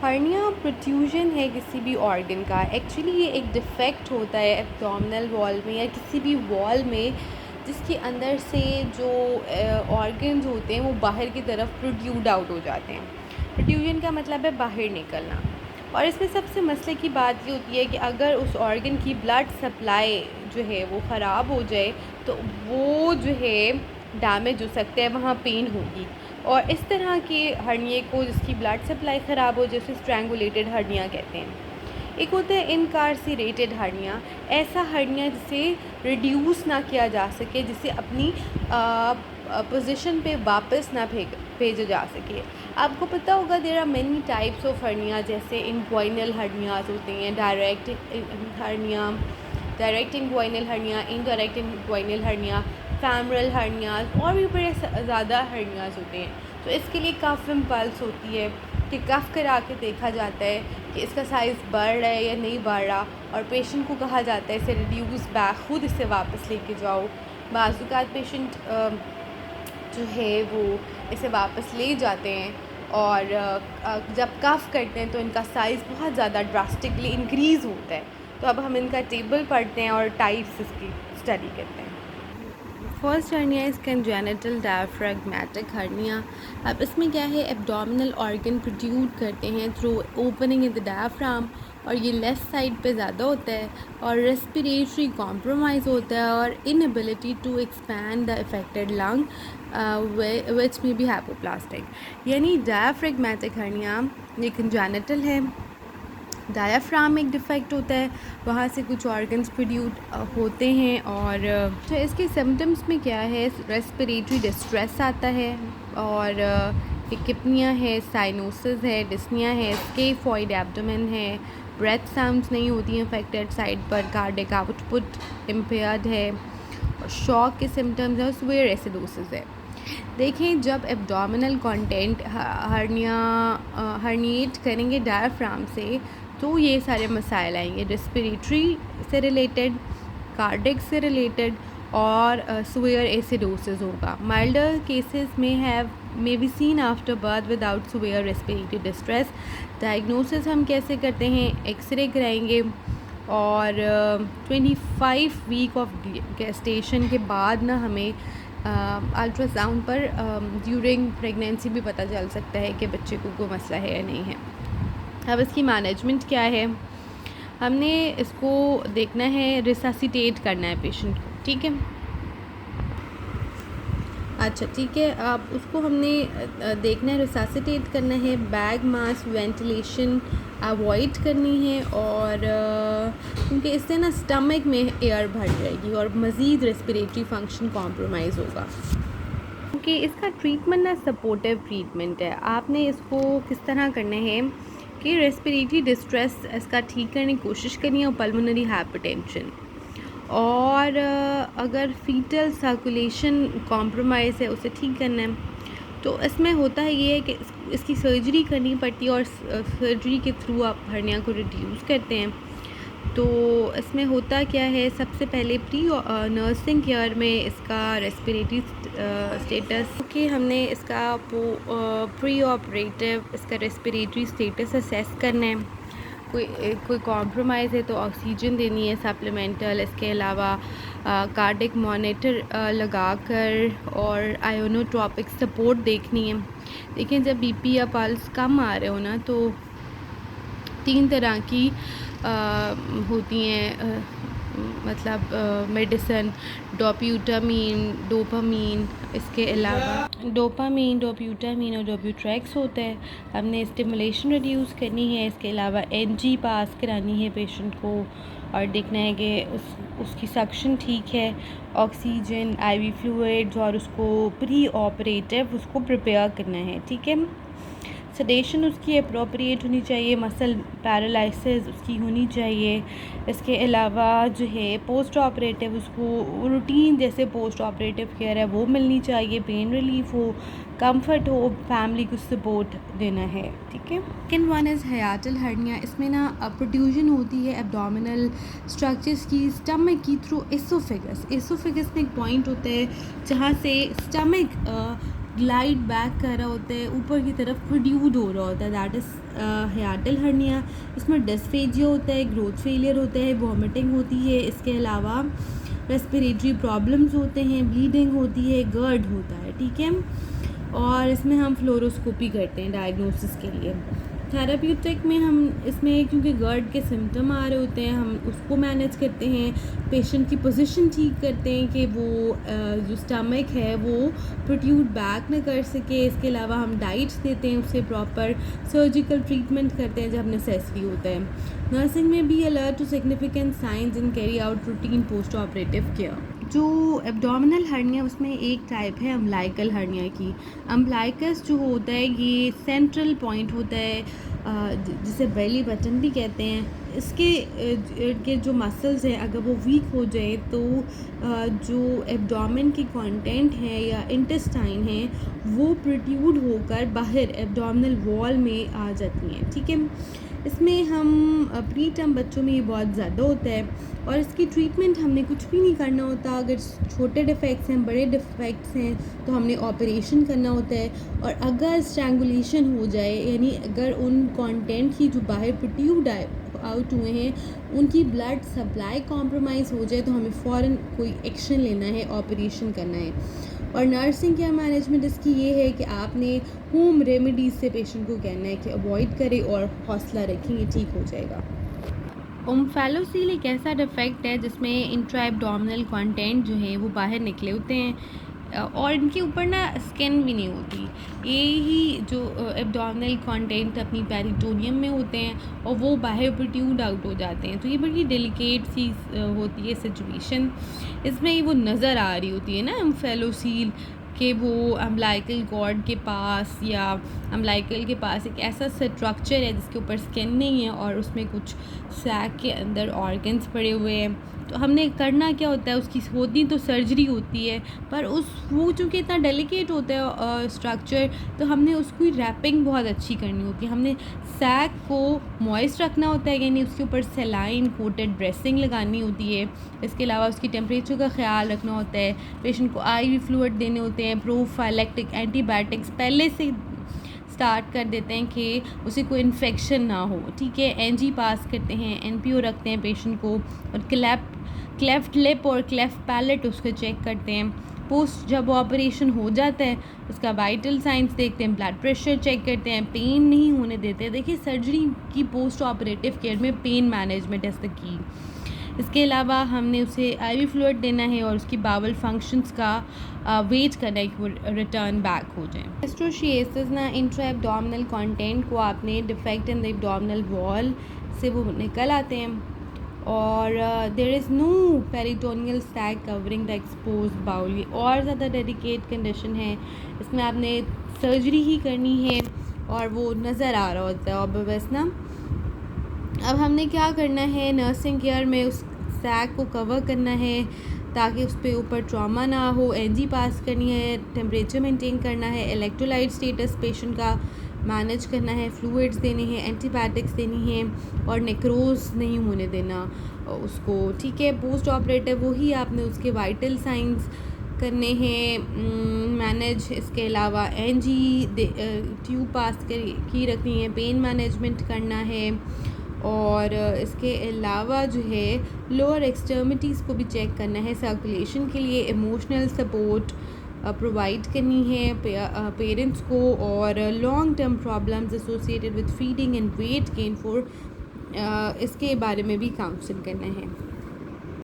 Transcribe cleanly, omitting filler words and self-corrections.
Hernia protrusion है किसी भी ऑर्गन का। एक्चुअली ये एक डिफ़ेक्ट होता है एब्डोमिनल वॉल में या किसी भी वॉल में, जिसके अंदर से जो ऑर्गन्स होते हैं वो बाहर की तरफ प्रोट्रूड आउट हो जाते हैं। प्रोट्रूजन का मतलब है बाहर निकलना। और इसमें सबसे मसले की बात ये होती है कि अगर उस ऑर्गन की ब्लड सप्लाई जो है वो ख़राब हो जाए तो वो जो है डैमेज हो सकता है, वहाँ पेन होगी। और इस तरह के हर्निए को, जिसकी ब्लड सप्लाई ख़राब हो, जैसे स्ट्रैंगुलेटेड हर्निया कहते हैं। एक होता है इनकार्सिरेटेड हर्निया, ऐसा हर्निया जिसे रिड्यूस ना किया जा सके, जिसे अपनी पोजीशन पे वापस ना भेजा जा सके। आपको पता होगा there are many types of hernia, जैसे इंग्वाइनल हर्नियाज होते हैं, direct inguinal hernia, indirect inguinal hernia, femoral hernias, और भी बड़े ज़्यादा हर्नियाज होते हैं। तो इसके लिए कफ इम्पल्स होती है कि कफ करा के देखा जाता है कि इसका साइज़ बढ़ रहा है या नहीं बढ़ रहा, और पेशेंट को कहा जाता है इसे रिड्यूस बैक, खुद इसे वापस लेके जाओ। बाज़ पेशेंट जो है वो इसे वापस ले जाते हैं, और जब कफ करते हैं तो इनका साइज़ बहुत ज़्यादा ड्रास्टिकली इंक्रीज़ होता है। तो अब हम इनका टेबल पढ़ते हैं और टाइप्स इसकी स्टडी करते हैं। First hernia is congenital diaphragmatic hernia. अब इसमें क्या है, एब्डोमिनल ऑर्गन प्रोट्रूड करते हैं through opening in the diaphragm, और ये लेफ़्ट साइड पे ज़्यादा होता है, और रेस्पिरेटरी कॉम्प्रोमाइज़ होता है, और inability to expand the affected lung which may be hypoplastic. यानी डायफ्रैग्मेटिक हर्निया ये कंजेनिटल है, डायाफ्राम एक डिफ़ेक्ट होता है, वहाँ से कुछ ऑर्गन्स प्रोड्यूस होते हैं। और तो इसके सिम्टम्स में क्या है, रेस्पिरेटरी डिस्ट्रेस आता है, और हिकिपनिया है, साइनोसिस है, डिस्निया है, स्केफॉइड एब्डोमेन है, ब्रेथ साउंड्स नहीं होती हैं अफेक्टेड साइड पर, कार्डिक आउटपुट इम्पेयर्ड है, और शॉक के सिम्टम्स हैं, और स्वेयर एसिडोसिस है। देखें, जब एब्डोमिनल कंटेंट हर्निएट करेंगे डायफ्राम से तो ये सारे मसाइल आएंगे, रेस्पिरेटरी से रिलेटेड, कार्डिक से रिलेटेड, और स्वेयर एसिडोसिस होगा। माइल्डर केसेस में be seen after birth without swear respiratory distress. Diagnosis हम कैसे करते हैं, एक्सरे कराएंगे, और 25 वीक ऑफ गेस्टेशन के बाद ना हमें अल्ट्रासाउंड पर ड्यूरिंग प्रेगनेंसी भी पता चल सकता है कि बच्चे को कोई मसला है या नहीं है। अब इसकी मैनेजमेंट क्या है, हमने इसको देखना है, रिससिटेट करना है पेशेंट को, ठीक है। अच्छा, ठीक है, अब उसको हमने देखना है, रिससिटेट करना है, बैग मास वेंटिलेशन अवॉइड करनी है, और क्योंकि इससे ना स्टमक में एयर भर जाएगी और मज़ीद रेस्पिरेटरी फंक्शन कॉम्प्रोमाइज़ होगा। क्योंकि इसका ट्रीटमेंट ना सपोर्टिव ट्रीटमेंट है। आपने इसको किस तरह करना है कि रेस्पिरेटरी डिस्ट्रेस इसका ठीक करने की कोशिश करनी है, और पल्मोनरी हाइपरटेंशन, और अगर फीटल सर्कुलेशन कॉम्प्रोमाइज़ है उसे ठीक करना है। तो इसमें होता है ये है कि इसकी सर्जरी करनी पड़ती है, और सर्जरी के थ्रू आप हर्निया को रिड्यूस करते हैं। तो इसमें होता क्या है, सबसे पहले प्री नर्सिंग केयर में इसका रेस्पिरेटरी स्टेटस कि हमने इसका प्री ऑपरेटिव इसका रेस्पिरेटरी स्टेटस असेस करना है। कोई कॉम्प्रोमाइज़ है तो ऑक्सीजन देनी है सप्लीमेंटल। इसके अलावा कार्डिक मॉनिटर लगाकर और आयोनोट्रॉपिक सपोर्ट देखनी है। देखें, जब बीपी या पल्स कम आ रहे हो ना तो 3 तरह की होती हैं, मतलब मेडिसन, डोप्यूटामीन, डोपामीन, इसके अलावा डोपामीन और डोप्यूट्रैक्स होता है। हमने स्टिमुलेशन रिड्यूस करनी है। इसके अलावा एनजी पास करानी है पेशेंट को, और देखना है कि उसकी सक्शन ठीक है, ऑक्सीजन, आईवी फ्लूइड्स, और उसको प्री ऑपरेटिव उसको प्रिपेयर करना है, ठीक है। सडेशन उसकी अप्रोप्रिएट होनी चाहिए, मसल पैरालिसिस उसकी होनी चाहिए। इसके अलावा जो है पोस्ट ऑपरेटिव उसको रूटीन जैसे पोस्ट ऑपरेटिव केयर है वो मिलनी चाहिए, पेन रिलीफ हो, कंफर्ट हो, फैमिली को सपोर्ट देना है, ठीक है। Second one is hiatal hernia. इसमें ना प्रोट्रूजन होती है एब्डोमिनल स्ट्रक्चर्स की स्टमक की थ्रू एसोफेगस में एक पॉइंट होता है जहाँ से स्टमक ग्लाइड बैक कर रहा होता है, ऊपर की तरफ प्रोड्यूड हो रहा होता है, दैट इज़ हियाटल हर्निया। इसमें डिस्फेजिया होता है, ग्रोथ फेलियर होता है, वॉमिटिंग होती है, इसके अलावा रेस्पिरेटरी प्रॉब्लम्स होते हैं, ब्लीडिंग होती है, गर्ड होता है, ठीक है। और इसमें हम फ्लोरोस्कोपी करते हैं डायग्नोसिस के लिए। थेराप्यूटिक में हम इसमें क्योंकि गर्ड के सिम्टम आ रहे होते हैं, हम उसको मैनेज करते हैं, पेशेंट की पोजीशन ठीक करते हैं कि वो जो स्टमक है वो प्रोट्यूड बैक न कर सके। इसके अलावा हम डाइट्स देते हैं, उससे प्रॉपर सर्जिकल ट्रीटमेंट करते हैं जब नेसेसरी होता है। नर्सिंग में भी alert to significant science and carry out routine post operative care. जो एब्डोमिनल हर्निया उसमें एक टाइप है अम्बिलिकल हर्निया की। अम्बिलिकस जो होता है ये सेंट्रल पॉइंट होता है, जिसे बेली बटन भी कहते हैं। इसके जो मसल्स हैं अगर वो वीक हो जाए तो जो एब्डोमेन की कंटेंट है या इंटेस्टाइन है वो प्रोट्यूड होकर बाहर एब्डोमिनल वॉल में आ जाती हैं, ठीक है। इसमें हम प्री टर्म बच्चों में ये बहुत ज़्यादा होता है और इसकी ट्रीटमेंट हमने कुछ भी नहीं करना होता। अगर छोटे डिफेक्ट्स हैं, बड़े डिफेक्ट्स हैं तो हमने ऑपरेशन करना होता है। और अगर स्ट्रैंगुलेशन हो जाए, यानी अगर उन कंटेंट की जो बाहर प्रोट्यूड आउट हुए हैं उनकी ब्लड सप्लाई कॉम्प्रोमाइज़ हो जाए तो हमें फ़ौरन कोई एक्शन लेना है, ऑपरेशन करना है। और नर्सिंग केयर मैनेजमेंट इसकी ये है कि आपने होम रेमेडीज़ से पेशेंट को कहना है कि अवॉइड करें और हौसला रखें, ये ठीक हो जाएगा। ओम्फेलोसील एक ऐसा डिफेक्ट है जिसमें इंट्रा एब्डोमिनल कंटेंट जो है वो बाहर निकले होते हैं और इनके ऊपर ना स्किन भी नहीं होती। ये ही जो एब्डोमिनल कंटेंट अपनी पेरिटोनियम में होते हैं और वो बाहर प्रोट्यूड आउट हो जाते हैं। तो ये बड़ी डेलिकेट सी होती है सिचुएशन। इसमें वो नज़र आ रही होती है ना ओम्फेलोसील कि वो अम्बिलिकल कॉर्ड के पास या अम्बिलिकल के पास एक ऐसा स्ट्रक्चर है जिसके ऊपर स्किन नहीं है और उसमें कुछ सैक के अंदर ऑर्गन्स पड़े हुए हैं। तो हमने करना क्या होता है, उसकी होती तो सर्जरी होती है पर वो चूँकि इतना डेलिकेट होता है स्ट्रक्चर, तो हमने उसकी रैपिंग बहुत अच्छी करनी होती है। हमने सैक को मॉइस्ट रखना होता है, यानी उसके ऊपर सेलाइन कोटेड ड्रेसिंग लगानी होती है। इसके अलावा उसकी टेम्परेचर का ख्याल रखना होता है, पेशेंट को IV फ्लूइड देने होते हैं, प्रोफाइलेक्टिक एंटीबायोटिक्स पहले से स्टार्ट कर देते हैं कि उसे कोई इन्फेक्शन ना हो, ठीक है। NG पास करते हैं, NPO रखते हैं पेशेंट को और क्लेफ्ट लिप और क्लेफ्ट पैलेट उसको चेक करते हैं। पोस्ट जब ऑपरेशन हो जाता है उसका वाइटल साइंस देखते हैं, ब्लड प्रेशर चेक करते हैं, पेन नहीं होने देते। देखिए सर्जरी की पोस्ट ऑपरेटिव केयर में pain management is the key. इसके अलावा हमने उसे IV फ्लूइड देना है और उसकी बावल फंक्शंस का वेट करना है कि वो रिटर्न बैक हो जाए। एस्ट्रोशिएसिस ना इंट्रा एब्डोमिनल कंटेंट को आपने defect in the abdominal wall से वो निकल आते हैं और there is no peritoneal sac covering the expose bowel. ये और ज़्यादा डेलिकेट कंडीशन है, इसमें आपने सर्जरी ही करनी है और वो नज़र आ रहा होता है और बस ना। अब हमने क्या करना है, नर्सिंग केयर में उस सैक को कवर करना है ताकि उस पर ऊपर ट्रॉमा ना हो। NG पास करनी है, टेम्परेचर मेंटेन करना है, इलेक्ट्रोलाइट स्टेटस पेशेंट का मैनेज करना है, फ्लूइड्स देने हैं, एंटीबायोटिक्स देनी है और नेक्रोज नहीं होने देना उसको, ठीक है। पोस्ट ऑपरेटिव वही आपने उसके वाइटल साइंस करने हैं मैनेज। इसके अलावा NG ट्यूब पास की रखनी है, पेन मैनेजमेंट करना है और इसके अलावा जो है लोअर एक्सट्रीमिटीज़ को भी चेक करना है सर्कुलेशन के लिए। इमोशनल सपोर्ट प्रोवाइड करनी है पेरेंट्स को और long term problems associated with feeding and weight gain for इसके बारे में भी काउंसिल करना है।